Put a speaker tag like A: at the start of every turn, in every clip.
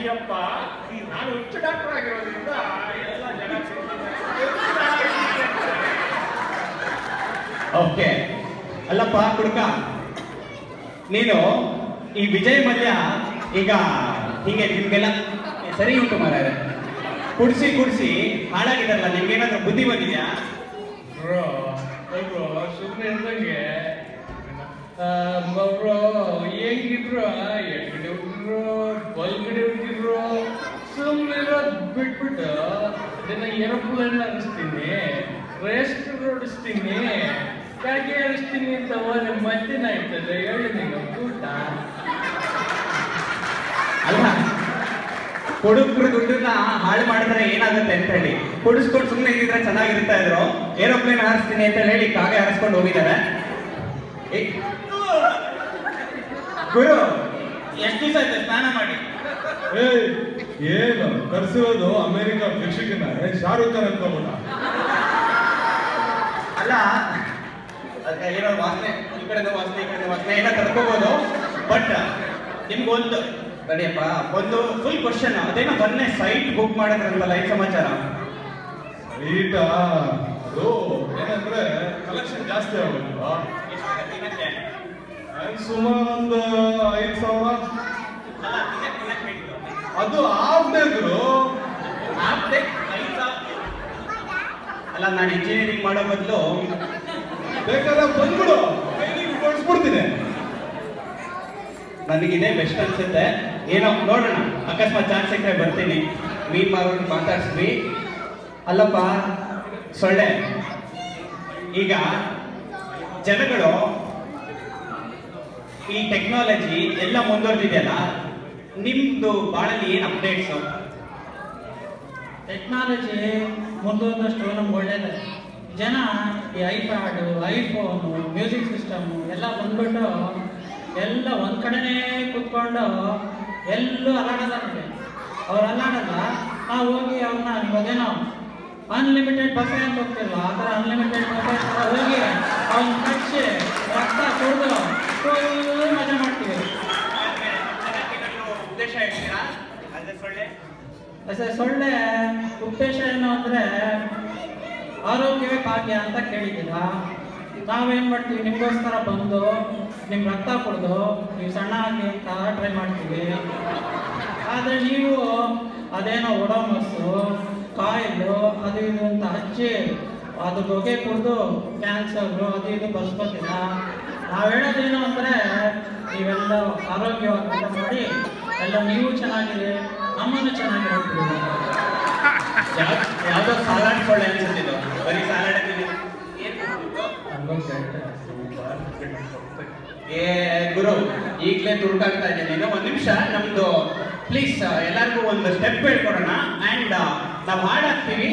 A: ಅಯ್ಯಪ್ಪ, ನಾನು ಹುಚ್ಚು ಡಾಕ್ಟರ್ ಆಗಿರೋದ್ರಿಂದ ಎಲ್ಲ ಜನ
B: ಓಕೆ. ಅಲ್ಲಪ್ಪ ಕುಡ್ಕ, ನೀನು ಈ ವಿಜಯ್ ಮಲ್ಯ ಈಗ ಹೀಗೆ ನಿಮ್ಗೆಲ್ಲ ಸರಿ ಉಂಟು ಮಾರಾಯ, ಕುಡ್ಸಿ ಕುಡ್ಸಿ ಹಾಳಾಗಿದಾರಲ್ಲ, ನಿಮ್ಗೇನಾದ್ರೂ ಬುದ್ಧಿ ಬಂದಿದ್ಯಾ?
A: ಬ್ರೋ ಸುಮ್ಮನೆ ಇದ್ದಂಗೆ ಬ್ರೋ ಹೆಂಗಿದ್ರು ಎಕಡೆ ಹುಟ್ಟಿದ್ರು ಬಲ್ಗಡೆ ಹುಟ್ಟಿದ್ರು ಸುಮ್ಮನೆ ಬಿಟ್ಬಿಟ್ಟು ಅದನ್ನ ಏರೋಪ್ಲೇನ್ ಹರಿಸ್ತೀನಿ, ರೇಸ್ಟ್ ಓಡಿಸ್ತೀನಿ, ಕಾಗೆ ಹರಿಸ್ತೀನಿ ಅಂತ ಹೋದ್ರೆ ಮತ್ತಿನ ಆಯ್ತದೆ. ಹೇಳಿ ನೀವು ಊಟ
B: ಅಲ್ಲ, ಹುಡುಗರು ದುಡ್ಡನ್ನ ಹಾಳು ಮಾಡಿದ್ರೆ ಏನಾಗುತ್ತೆ ಅಂತ ಹೇಳಿ ಕುಡಿಸ್ಕೊಂಡು ಸುಮ್ಮನೆ ಇದ್ದಿದ್ರೆ ಚೆನ್ನಾಗಿರ್ತಾ ಇದ್ರು. ಏರೋಪ್ಲೇನ್ ಹಾರಿಸ್ತೀನಿ ಅಂತ ಹೇಳಿ ಕಾಗೆ ಹಾರಿಸ್ಕೊಂಡು ಹೋಗಿದ್ದಾರೆ. ಗುರು, ಎಷ್ಟು ದಿವಸ ಆಯ್ತು ಸ್ನಾನ ಮಾಡಿ?
C: ಏನು ಕರ್ಸಿರೋದು ಅಮೆರಿಕ ಭಿಕ್ಷುಕಿನ ಶಾರುಖ್ ಖಾನ್ ಅನ್ಕೋಬೋದ?
B: ಅಲ್ಲ, ಏನೋ ವಾಸನೆ, ಈ ಕಡೆ ವಾಸನೆ ಈ ಕಡೆ ವಾಸನೆ ಎಲ್ಲ ತಡ್ಕೋಬಹುದು. ಬಟ್ ನಿಮ್ಗೊಂದು ನಡಿಯಪ್ಪ, ಒಂದು ಫುಲ್ ಕ್ವಶನ್. ಅದೇನೋ ಮೊನ್ನೆ ಸೈಟ್ ಬುಕ್ ಮಾಡಿದ್ರಂತಲ್ಲ, ಈ ಸಮಾಚಾರ?
C: ಸೈಟಾ? ಅದು ಏನಂದ್ರೆ ಕಲೆಕ್ಷನ್ ಜಾಸ್ತಿ ಆಗೋದಿಲ್ವಾ? ಸುಮಾರು ಒಂದು 5,000. ಅದು ಹಾಫ್ ಡೇ ಗುರು.
B: ಅಲ್ಲ, ನಾನು ಇಂಜಿನಿಯರಿಂಗ್ ಮಾಡೋ ಬದಲು
C: ಬೇಕಾದ್ರೆ ಬಂದ್ಬಿಡು, ಕೊಡಿಸ್ಬಿಡ್ತೀನಿ.
B: ನನಗಿದೇ ಬೆಸ್ಟ್ ಅನ್ಸುತ್ತೆ. ಏನೋ ನೋಡೋಣ, ಅಕಸ್ಮಾತ್ ಚಾನ್ಸ್ ಸಿಕ್ಕರೆ ಬರ್ತೀನಿ. ಮೀನ್ ಮಾರೋರು ಮಾತಾಡ್ಸ್ವಿ. ಅಲ್ಲಪ್ಪ ಸೊಳ್ಳೆ, ಈಗ ಜನಗಳು ಈ ಟೆಕ್ನಾಲಜಿ ಎಲ್ಲ ಮುಂದುವರೆದಿದೆಯಲ್ಲ, ನಿಮ್ದು ಬಾಳಲ್ಲಿ ಏನು ಅಪ್ಡೇಟ್ಸು?
D: ಟೆಕ್ನಾಲಜಿ ಮುಂದುವರೆದಷ್ಟು ನಮ್ಗೆ ಒಳ್ಳೇದೇ. ಜನ ಈ ಐಪ್ಯಾಡು, ಐಫೋನು, ಮ್ಯೂಸಿಕ್ ಸಿಸ್ಟಮು ಎಲ್ಲ ಬಂದ್ಬಿಟ್ಟು ಎಲ್ಲ ಒಂದ್ ಕಡೆನೇ ಕೂತ್ಕೊಂಡು ಎಲ್ಲೂ ಅಲ್ಲಾಡಲ್ಲ. ನಮಗೆ ಅವ್ರು ಅಲ್ಲಾಡಲ್ಲ, ನಾವು ಹೋಗಿ ಅವ್ರನ್ನ ಇವಾಗೇನೋ ಅನ್ಲಿಮಿಟೆಡ್ ಬಫೆ ಅಂತ ಹೋಗ್ತಿಲ್ಲ, ಆ ಥರ ಅನ್ಲಿಮಿಟೆಡ್ ಬಫೆ ಹೋಗಿ ಅವ್ನ ಕಚ್ಚಿ ರಕ್ತ ಕುಡಿದು ಫುಲ್ ಮಜಾ ಮಾಡ್ತೀವಿ.
B: ಉದ್ದೇಶ ಹೇಳ್ತೀರಾ? ಅದೇ ಸೊಳ್ಳೆ
D: ಸೊಳ್ಳೆ ಉದ್ದೇಶ ಏನು ಅಂದರೆ ಆರೋಗ್ಯವೇ ಭಾಗ್ಯ ಅಂತ ಕೇಳಿದ್ದೀರಾ? ನಾವೇನು ಮಾಡ್ತೀವಿ, ನಿಮಗೋಸ್ಕರ ಬಂದು ನಿಮ್ಮ ರಕ್ತ ಕುಡಿದು ನೀವು ಸಣ್ಣ ಆಗಿ ಅಂತ ಟ್ರೈ ಮಾಡ್ತೀವಿ. ಆದರೆ ನೀವು ಅದೇನೋ ಒಡೋಮಸ್ಸು, ಕಾಯಿಲು ಅದು ಇದು ಅಂತ ಹಚ್ಚಿ ಅದು ಹೊಗೆ ಕುಡಿದು ಕ್ಯಾನ್ಸರು ಅದು ಇದು ಬರ್ಸ್ಕೊತೀರ. ನಾವು ಹೇಳೋದೇನು ಅಂದರೆ ನೀವೆಲ್ಲ ಆರೋಗ್ಯವಾಗಿ ಊಟ ಮಾಡಿ ಎಲ್ಲ ನೀವು ಚೆನ್ನಾಗಿರಿ, ನಮ್ಮನ್ನು ಚೆನ್ನಾಗಿ ಹೋಗ್ತೀವಿ.
B: ಯಾವುದೋ ಸಾಲಾಡ್ ಸೊಳ್ಳೆ ಅನ್ಸುತ್ತಿದ್ದು, ಬರೀ ಸಾಲಾಡ್ ಏ ಗುರು, ಈಗಲೇ ದುಡ್ಕಾಗ್ತಾ ಇದ್ದೇನೆ. ಇನ್ನೂ ಒಂದು ನಿಮಿಷ, ನಮ್ದು ಪ್ಲೀಸ್ ಎಲ್ಲರಿಗೂ ಒಂದು ಸ್ಟೆಪ್ ಹೇಳ್ಕೊಡೋಣ. ಆ್ಯಂಡ್ ನಾವು ಹಾಡಾಕ್ತೀವಿ,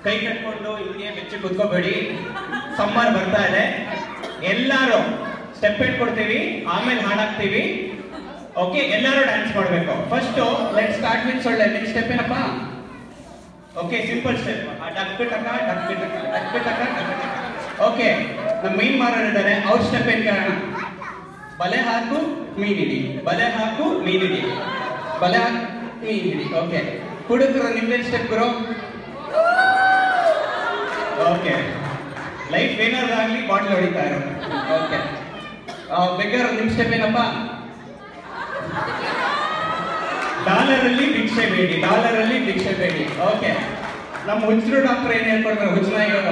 B: ಕೈ ಕಟ್ಕೊಂಡು ಹಿಂಗೆ ಬೆಚ್ಚಿ ಕುತ್ಕೋಬೇಡಿ. ಸಮ್ಮರ್ ಬರ್ತಾ ಇದೆ, ಎಲ್ಲರೂ ಸ್ಟೆಪ್ ಹೇಳ್ಕೊಡ್ತೀವಿ, ಆಮೇಲೆ ಹಾಡಾಕ್ತೀವಿ. ಓಕೆ, ಎಲ್ಲರೂ ಡ್ಯಾನ್ಸ್ ಮಾಡಬೇಕು. ಫಸ್ಟು ಲೆಟ್ ಸ್ಟಾರ್ಟ್ ವಿತ್ ಸೊಳ್ಳೆ. ನಿನ್ನ ಸ್ಟೆಪ್ ಏನಪ್ಪ? Okay, simple step. ಡಕ್ ಟಕ ಡಕ್ ಟಕ ಡಕ್ ಟಕ ಡಕ್ ಟಕ. ಓಕೆ, ನಮ್ಮ ಮೀನ್ ಮಾರೋರಿದ್ದಾರೆ, ಅವ್ರ ಸ್ಟೆಪ್ ಏನ್ ಕಾರಣ? ಬಲೆ ಹಾಕು ಮೀನಿಡಿ, ಬಲೆ ಹಾಕು ಮೀನಿಡಿ, ಬಲೆ ಹಾಕು ಮೀನಿಡಿ. ಓಕೆ, ಹುಡುಗರು ನಿಮ್ದೇನ್ ಸ್ಟೆಪ್ ಗುರು? ಓಕೆ, ಲೈಫ್ ಏನಾದ್ರು ಆಗ್ಲಿ ಬಾಟ್ಲ್ ಹೊಡಿತಾ ಇರೋ. ಓಕೆ, ಬೆಗ್ಗರ್ ನಿಮ್ ಸ್ಟೆಪ್ ಏನಪ್ಪ? ಡಾಲರಲ್ಲಿ ಭಿಕ್ಷೆ ಬೇಡಿ, ಡಾಲರಲ್ಲಿ ಭಿಕ್ಷೆ ಬೇಡಿ. ಓಕೆ, ನಮ್ಮ ಹುಚ್ಚರು ಡಾಕ್ಟರ್ ಏನ್ ಹೇಳ್ಕೊಡ್ತಾರೆ? ಹುಚ್ಚನಾಗಿರೋ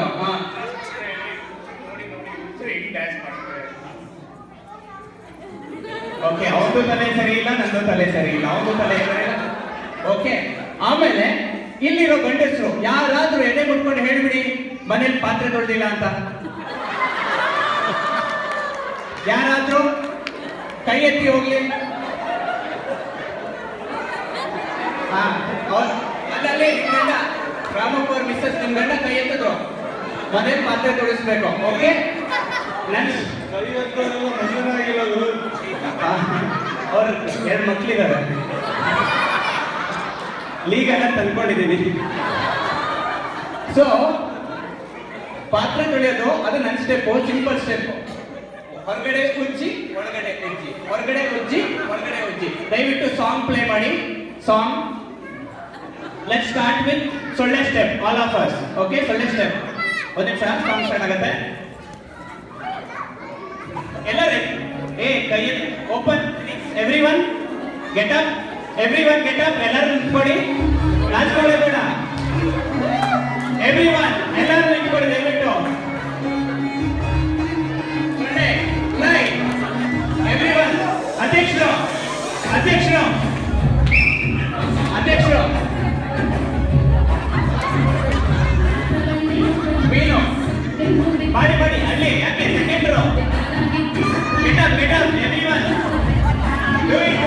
B: ಓಕೆ, ಅವ್ರದ್ದು ತಲೆ ಸರಿ ಇಲ್ಲ, ನಂದು ತಲೆ ಸರಿ ಇಲ್ಲ, ಅವ್ರದ್ದು ತಲೆ ಸರಿ ಇಲ್ಲ. ಓಕೆ, ಆಮೇಲೆ ಇಲ್ಲಿರೋ ಗಂಡಸರು ಯಾರಾದ್ರೂ ಎದೆ ಮುಟ್ಕೊಂಡು ಹೇಳ್ಬಿಡಿ ಮನೇಲಿ ಪಾತ್ರೆ ತೊಳೆದಿಲ್ಲ ಅಂತ. ಯಾರಾದ್ರೂ ಕೈ ಎತ್ತಿ ಹೋಗ್ಲಿ. ಅಲ್ಲಲ್ಲಿ ಗಂಡ ರಾಮಪ್ಪ ಅವ್ರ ಮಿಸ್ಸಸ್ ನಿಮ್ ಗಂಡ ಕೈ ಎತ್ತಿದ್ರು, ಮನೇಲಿ ಪಾತ್ರೆ ತೊಳಿಸ್ಬೇಕು. ಓಕೆ, ನನ್
C: ಕೈ ಎತ್ತೋರೆಲ್ಲ ಮದುವೆ ಆಗಿಲ್ಲ ಗುರು.
B: ಅವ್ರ 2 ಮಕ್ಳಿದ್ದಾರೆ, ಲೀಗಲ್ಲ ತಂದ್ಕೊಂಡಿದ್ದೀನಿ. ಸೊ ಪಾತ್ರೆ ತೊಳೆಯೋದು ಅದು ನನ್ನ ಸ್ಟೆಪ್, ಸಿಂಪಲ್ ಸ್ಟೆಪ್. ಹೊರಗಡೆ ಉಜ್ಜಿ ಒಳಗಡೆ ಉಜ್ಜಿ, ಹೊರಗಡೆ ಉಜ್ಜಿ ಒಳಗಡೆ ಉಜ್ಜಿ. ದಯವಿಟ್ಟು ಸಾಂಗ್ ಪ್ಲೇ ಮಾಡಿ. song. Let's start with Solle step, all of us. Okay, Solle step. ಒಂದು ನಿಮಿಷ ಸಾಂಗ್ ಸ್ಟಾರ್ಟ್ ಆಗುತ್ತೆ. ಎಲ್ಲರೂ ಕೈಯಲ್ಲಿ open. Everyone get up, everyone get up. ಎಲ್ಲರೂ ನಿಂತ್ಕೊಳ್ಳಿ, ನಾಚ್ಕೊಳ್ಳಿ ಬೇಡ. ಎವ್ರಿವನ್ ಎಲ್ಲರೂ ನಿಂತ್ಕೊಳ್ಳಿ ದಯವಿಟ್ಟು. ಸೊಳ್ಳೆ ರೈಟ್. ಎವ್ರಿವನ್ ಅಧ್ಯಕ್ಷರು ಅಧ್ಯಕ್ಷರು ಅಧ್ಯಕ್ಷರು ಮೀನು ಮಾಡಿ ಮಾಡಿ ಅಲ್ಲಿ ಯಾಕೆ ಸೆಕೆಂಡ್ರು. Get up everyone. Do it.